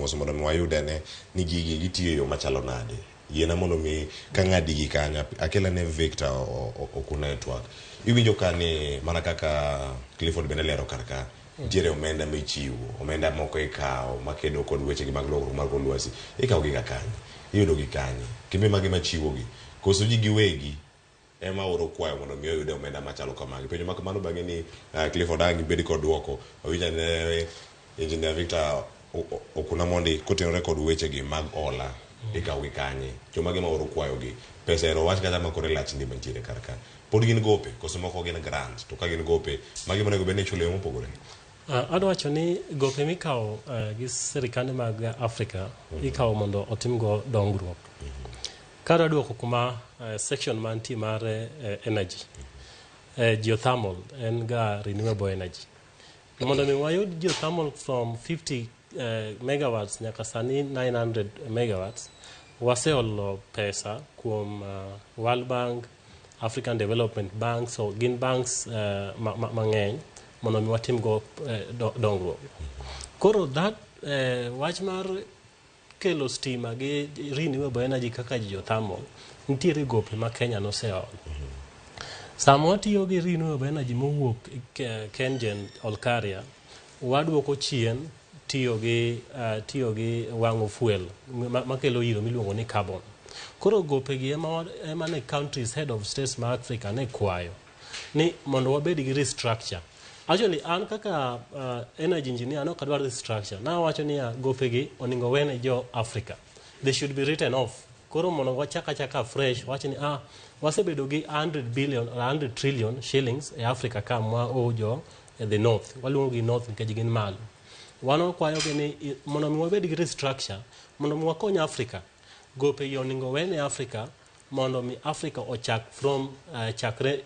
mos mondo wayude ne ni gigi gitiyo yo machalo nade yena mondo mi ka ng'adi gi kanya akela ne Victor Okuna network iwinjo ka ni mana kaka Clifford bende lero karka nitiere omenda michiwo omenda moko ikawo makedo kod weche gi mag lokruok mar kor lwasi ikawo gi kanya iyudo gi kanya kimbe magi machiwo gi koso ji giwegi ema oro kwayo mondo mi oyude omenda machalo kamagi penjo makamano bang'e ni Clifford angi bedi kod duoko owinja ne engineer Victor Okuna mondi kotenore kod weche gi mag hola ikawo gi kanye joma gima oro kwayo gi pesa ero wach kata makore lach ndi mantiere karka pod gin gope koso moko gin grant to ka gin gope magi monego bed ni ichulo yo mopogore. Adwa wacho ni gope mikawo gi sirikande mag Afrika ikawo mondo otimgo dongruok. Kada duoko kuma section mantie mar energy geothermal en ga renewable energy. Mondo mi wayud geothermal from 50 megawatts nyaka sani 900 megawatts waseolo pesa kuom World Bank, African Development Bank, so gin banks mang'eny mondo mi watim go dongruok. Koro that wach mar kelo stima gi renewable energy kaka geothermal nitiere gope ma Kenya noseolo. Sama watiyo gi renewable energy mowuok Kengen Olkaria waduoko chien tiyo gi wang'o fuel makelo iro miluongo ni carbon. Koro gope gi ema ne countries head of states ma Africa ne kwayo ni mondo wabed gi restructure. Actually an kaka energy engineer no kadwar restructure na wacho ni gope gi oningo wene jo Africa, they should be written off. Koro mondo wachaka fresh wacho ni wasebedo gi 100 billion or 100 trillion shillings e Africa ka mwa ojo the north waluongo gi north nikech gin malo. Wano kwayo gi ni mondo mi wabed gi restructure mondo mi wakony Africa gope yo oningo wene Africa mondo mi Africa ochak from chakre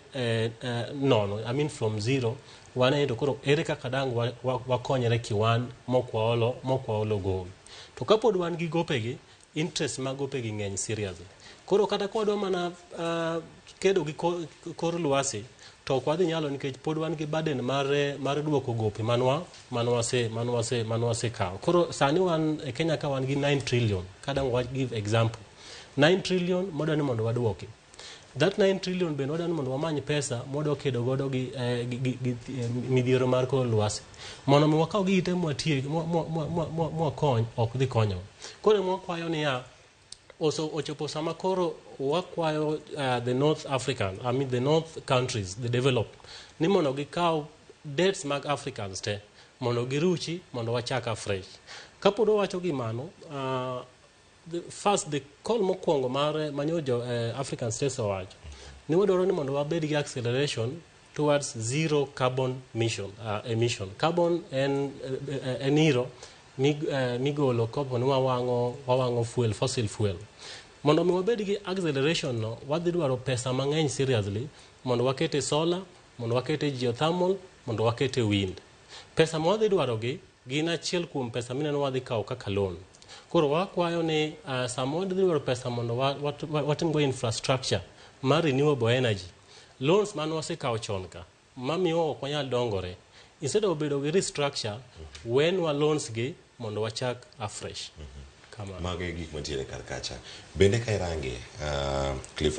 nono, I mean from zero. Wane to koro ere kaka dang wakonyere kiwan mokwaolo gowi. To kapod wan gi gope gi interest ma gope gi ng'eny seriously. Koro kata kodwa mana kedo gi kor lwasi to ok wadhi nyalo nikech pod wan gi burden mar duoko gope manwase kawo. Koro sani wan e Kenya ka wan gi 9 trillion kada wa give example 9 trillion modani mondo waduoki. That 9 trillion ben wadani mondo wamany pesa modo kedo godo gi midhiero mar kor lwasi mondo mi wakaw gi ite mwakony ok dhi konyo. Koro mwakwayo ni ochopo sama koro wakwayo the North African, I mean the North countries, the developed, ni mondo gikaw debts mag Africans te mondo giruchi mondo wachaka fresh. Kapod wacho gi mano the call mokwongo mar manyojo African states owacho ni wadwaro ni mondo wabed gi acceleration towards zero carbon emission. Carbon en iro migolo kopo ni wawang'o fuel, fossil fuel. Mondo mi wabed gi acceleration no wadhi dwaro pesa mang'eny seriously mondo wakete solar, mondo wakete geothermal, mondo wakete wind. Pesa ma wadhi dwaro gi gin achiel kuom pesa mineno wadhi kawo kaka loan. Koro wakwayo ni sama wadhi dwaro pesa mondo watimgo infrastructure mar renewable energy. Loans man wasekawo chon ka mamiyo ok wanyal dongore. Instead of bedo gi restructure when wa loans gi mondo wachak afresh. Mage gik mantiere karkacha bende ka irange Clifford